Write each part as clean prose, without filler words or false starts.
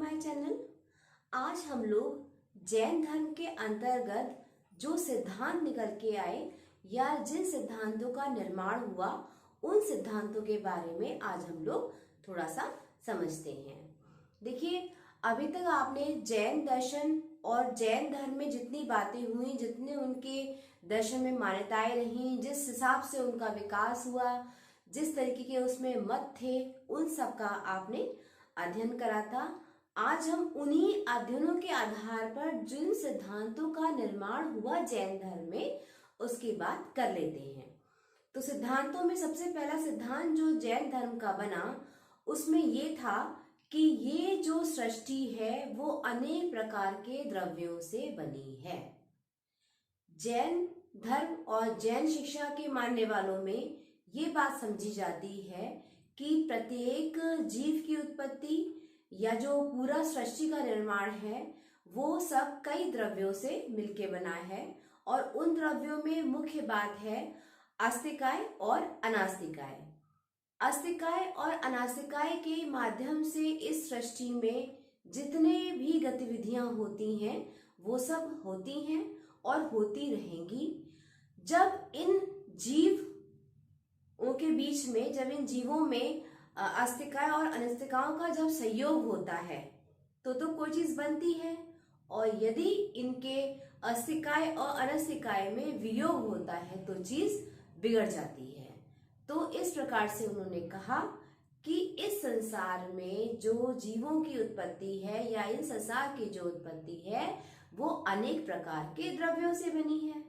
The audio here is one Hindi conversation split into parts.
My channel. आज हम लोग जैन धर्म के अंतर्गत जो सिद्धांत निकल के आए या जिन सिद्धांतों का निर्माण हुआ उन सिद्धांतों के बारे में आज हम लोग थोड़ा सा समझते हैं। देखिए, अभी तक आपने जैन दर्शन और जैन धर्म में जितनी बातें हुई, जितने उनके दर्शन में मान्यताएं रही, जिस हिसाब से उनका विकास हुआ, जिस तरीके के उसमें मत थे, उन सब का आपने अध्ययन करा था। आज हम उन्हीं अध्ययनों के आधार पर जिन सिद्धांतों का निर्माण हुआ जैन धर्म में, उसकी बात कर लेते हैं। तो सिद्धांतों में सबसे पहला सिद्धांत जो जैन धर्म का बना, उसमें ये था कि ये जो सृष्टि है वो अनेक प्रकार के द्रव्यों से बनी है। जैन धर्म और जैन शिक्षा के मानने वालों में ये बात समझी जाती है कि प्रत्येक जीव की उत्पत्ति या जो पूरा सृष्टि का निर्माण है वो सब कई द्रव्यों से मिलके बना है, और उन द्रव्यों में मुख्य बात है आस्तिकाय और अनास्तिकाय। आस्तिकाय और अनास्तिकाय के माध्यम से इस सृष्टि में जितने भी गतिविधियां होती हैं वो सब होती हैं और होती रहेंगी। जब इन जीवों के बीच में, जब इन जीवों में आस्तिकाय और अनास्तिकाओं का जब संयोग होता है तो कोई चीज बनती है, और यदि इनके आस्तिकाय और अनास्तिकाय में वियोग होता है तो चीज बिगड़ जाती है। तो इस प्रकार से उन्होंने कहा कि इस संसार में जो जीवों की उत्पत्ति है या इन संसार की जो उत्पत्ति है वो अनेक प्रकार के द्रव्यों से बनी है।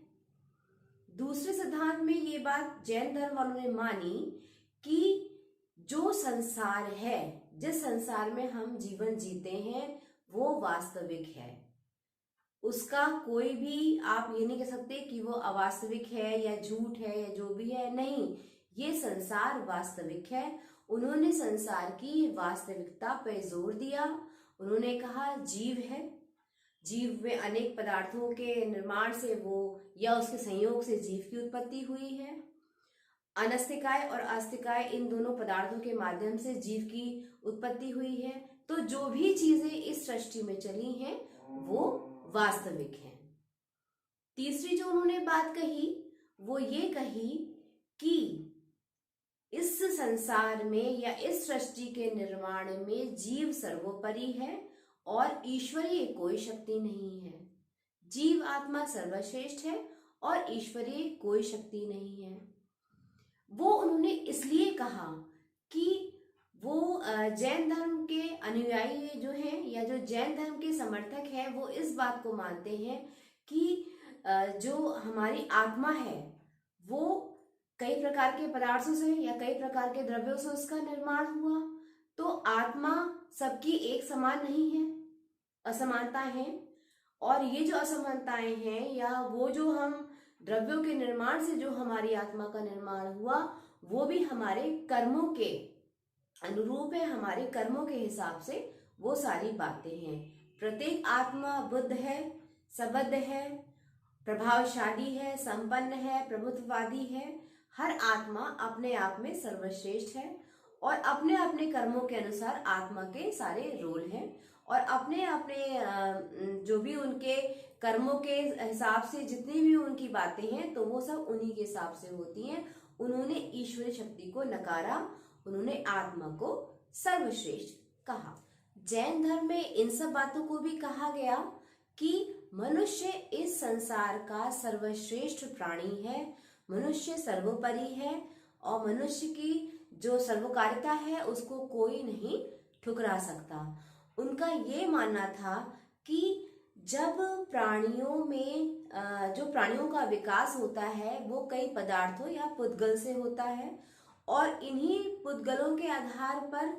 दूसरे सिद्धांत में ये बात जैन धर्म वालों ने मानी कि जो संसार है, जिस संसार में हम जीवन जीते हैं वो वास्तविक है। उसका कोई भी आप ये नहीं कह सकते कि वो अवास्तविक है या झूठ है या जो भी है, नहीं, ये संसार वास्तविक है। उन्होंने संसार की वास्तविकता पर जोर दिया। उन्होंने कहा जीव है, जीव में अनेक पदार्थों के निर्माण से वो या उसके संयोग से जीव की उत्पत्ति हुई है। अनास्तिकाय और आस्तिकाय, इन दोनों पदार्थों के माध्यम से जीव की उत्पत्ति हुई है। तो जो भी चीजें इस सृष्टि में चली हैं वो वास्तविक हैं। तीसरी जो उन्होंने बात कही वो ये कही कि इस संसार में या इस सृष्टि के निर्माण में जीव सर्वोपरि है और ईश्वरीय कोई शक्ति नहीं है। जीव आत्मा सर्वश्रेष्ठ है और ईश्वरीय कोई शक्ति नहीं है। वो उन्होंने इसलिए कहा कि वो जैन धर्म के अनुयायी जो हैं या जो जैन धर्म के समर्थक हैं वो इस बात को मानते हैं कि जो हमारी आत्मा है वो कई प्रकार के पदार्थों से या कई प्रकार के द्रव्यों से उसका निर्माण हुआ। तो आत्मा सबकी एक समान नहीं है, असमानता है। और ये जो असमानताएं हैं या वो जो हम द्रव्यों के निर्माण से जो हमारी आत्मा का निर्माण हुआ वो भी हमारे कर्मों के अनुरूप है, हमारे कर्मों के हिसाब से वो सारी बातें हैं। प्रत्येक आत्मा बुद्ध है, सबद्ध है, प्रभावशाली है, संपन्न है, प्रभुत्ववादी है। हर आत्मा अपने आप में सर्वश्रेष्ठ है और अपने अपने कर्मों के अनुसार आत्मा के सारे रोल हैं, और अपने अपने जो भी उनके कर्मों के हिसाब से जितनी भी उनकी बातें हैं तो वो सब उन्हीं के हिसाब से होती हैं। उन्होंने ईश्वरीय शक्ति को नकारा, उन्होंने आत्मा को सर्वश्रेष्ठ कहा। जैन धर्म में इन सब बातों को भी कहा गया कि मनुष्य इस संसार का सर्वश्रेष्ठ प्राणी है, मनुष्य सर्वोपरि है और मनुष्य की जो सर्वकारिता है उसको कोई नहीं ठुकरा सकता। उनका ये मानना था कि जब प्राणियों में जो प्राणियों का विकास होता है वो कई पदार्थों या पुद्गल से होता है, और इन्हीं पुद्गलों के आधार पर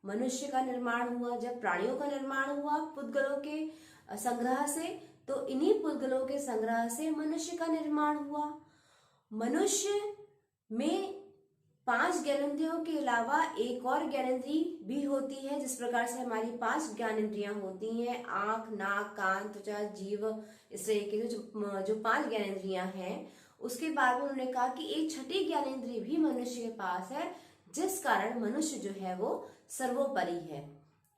मनुष्य का निर्माण हुआ। जब प्राणियों का निर्माण हुआ पुद्गलों के संग्रह से, तो इन्हीं पुद्गलों के संग्रह से मनुष्य का निर्माण हुआ। मनुष्य में 5 ज्ञानेंद्रियों के अलावा एक और ज्ञानेंद्री भी होती है। जिस प्रकार से हमारी 5 ज्ञानेंद्रियां होती हैं, आंख, नाक, कान, त्वचा, जीव, इस तरीके से जो 5 ज्ञानेंद्रियां हैं, उसके बाद में उन्होंने कहा कि एक छठी ज्ञानेंद्रिय भी मनुष्य के पास है, जिस कारण मनुष्य जो है वो सर्वोपरि है।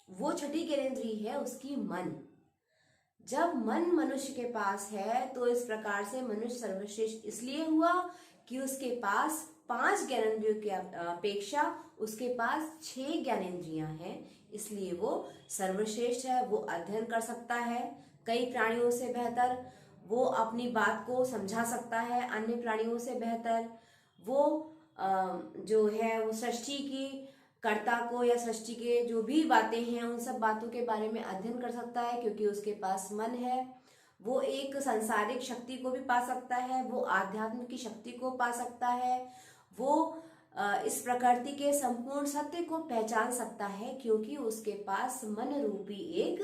वो छठी ज्ञानेंद्रिय है उसकी मन। जब मन मनुष्य के पास है तो इस प्रकार से मनुष्य सर्वश्रेष्ठ इसलिए हुआ कि उसके पास 5 ज्ञानेंद्रियों की अपेक्षा उसके पास 6 ज्ञानेंद्रियां हैं, इसलिए वो सर्वश्रेष्ठ है। वो अध्ययन कर सकता है कई प्राणियों से बेहतर, वो अपनी बात को समझा सकता है अन्य प्राणियों से बेहतर, वो जो है वो सृष्टि की कर्ता को या सृष्टि के जो भी बातें हैं उन सब बातों के बारे में अध्ययन कर सकता है क्योंकि उसके पास मन है। वो एक सांसारिक शक्ति को भी पा सकता है, वो आध्यात्म की शक्ति को पा सकता है, वो इस प्रकृति के संपूर्ण सत्य को पहचान सकता है क्योंकि उसके पास मन रूपी एक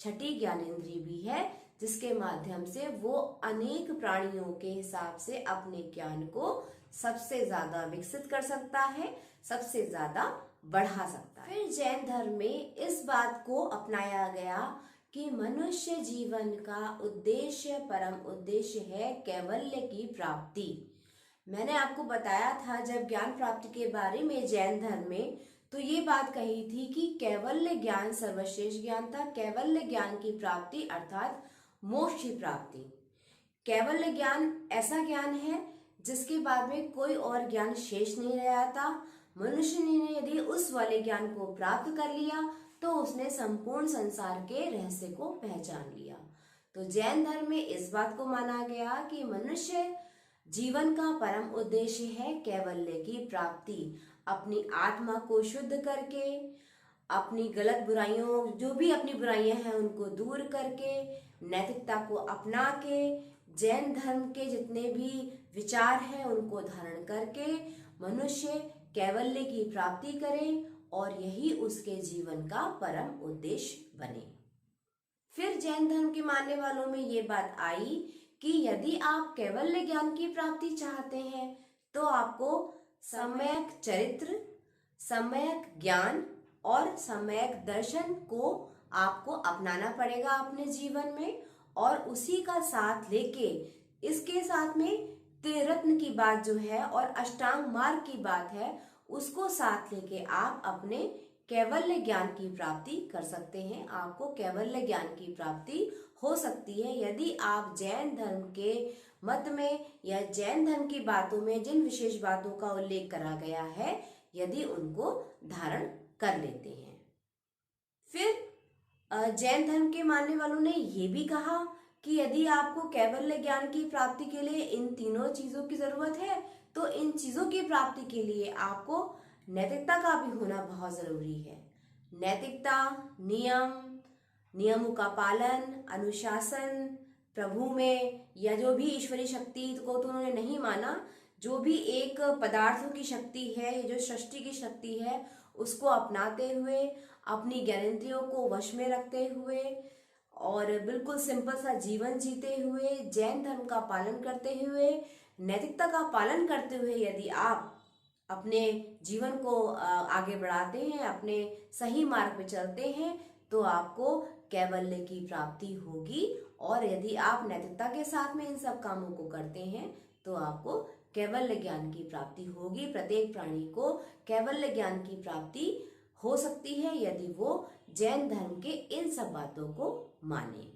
छठी ज्ञानेंद्रिय भी है जिसके माध्यम से वो अनेक प्राणियों के हिसाब से अपने ज्ञान को सबसे ज्यादा विकसित कर सकता है, सबसे ज्यादा बढ़ा सकता है। फिर जैन धर्म में इस बात को अपनाया गया कि मनुष्य जीवन का उद्देश्य, परम उद्देश्य है कैवल्य की प्राप्ति। मैंने आपको बताया था जब ज्ञान प्राप्ति के बारे में जैन धर्म में, तो ये बात कही थी कि कैवल्य ज्ञान सर्वश्रेष्ठ ज्ञान था। कैवल्य ज्ञान की प्राप्ति अर्थात मोक्ष की प्राप्ति। कैवल्य ज्ञान ऐसा ज्ञान है जिसके बाद में कोई और ज्ञान शेष नहीं रह जाता। मनुष्य ने यदि उस वाले ज्ञान को प्राप्त कर लिया तो उसने संपूर्ण संसार के रहस्य को पहचान लिया। तो जैन धर्म में इस बात को माना गया कि मनुष्य जीवन का परम उद्देश्य है कैवल्य की प्राप्ति। अपनी आत्मा को शुद्ध करके, अपनी गलत बुराइयों, जो भी अपनी बुराइयां हैं उनको दूर करके, नैतिकता को अपना के, जैन धर्म के जितने भी विचार हैं उनको धारण करके मनुष्य कैवल्य की प्राप्ति करे और यही उसके जीवन का परम उद्देश्य बने। फिर जैन धर्म के मानने वालों में ये बात आई कि यदि आप कैवल्य ज्ञान की प्राप्ति चाहते हैं तो आपको सम्यक चरित्र, सम्यक ज्ञान और सम्यक दर्शन को आपको अपनाना पड़ेगा अपने जीवन में, और उसी का साथ लेके इसके साथ में त्रिरत्न की बात जो है और अष्टांग मार्ग की बात है उसको साथ लेके आप अपने कैवल्य ज्ञान की प्राप्ति कर सकते हैं। आपको कैवल्य ज्ञान की प्राप्ति हो सकती है यदि आप जैन धर्म के मत में या जैन धर्म की बातों में जिन विशेष बातों का उल्लेख करा गया है यदि उनको धारण कर लेते हैं। फिर जैन धर्म के मानने वालों ने ये भी कहा कि यदि आपको कैवल्य ज्ञान की प्राप्ति के लिए इन तीनों चीजों की जरूरत है तो इन चीजों की प्राप्ति के लिए आपको नैतिकता का भी होना बहुत जरूरी है। नैतिकता, नियम, नियमों का पालन, अनुशासन, प्रभु में या जो भी ईश्वरीय शक्ति को तो उन्होंने नहीं माना, जो भी एक पदार्थों की शक्ति है, ये जो सृष्टि की शक्ति है उसको अपनाते हुए, अपनी ज्ञानेंद्रियों को वश में रखते हुए और बिल्कुल सिंपल सा जीवन जीते हुए, जैन धर्म का पालन करते हुए, नैतिकता का पालन करते हुए यदि आप अपने जीवन को आगे बढ़ाते हैं, अपने सही मार्ग पे चलते हैं तो आपको कैवल्य की प्राप्ति होगी। और यदि आप नैतिकता के साथ में इन सब कामों को करते हैं तो आपको कैवल्य ज्ञान की प्राप्ति होगी। प्रत्येक प्राणी को कैवल्य ज्ञान की प्राप्ति हो सकती है यदि वो जैन धर्म के इन सब बातों को माने।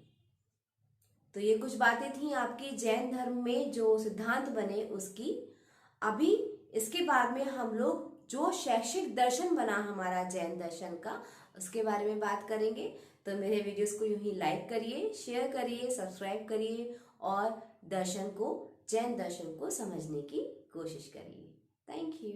तो ये कुछ बातें थी आपकी जैन धर्म में जो सिद्धांत बने उसकी। अभी इसके बाद में हम लोग जो शैक्षिक दर्शन बना हमारा जैन दर्शन का उसके बारे में बात करेंगे। तो मेरे वीडियोस को यूं ही लाइक करिए, शेयर करिए, सब्सक्राइब करिए और दर्शन को, जैन दर्शन को समझने की कोशिश करिए। Thank you.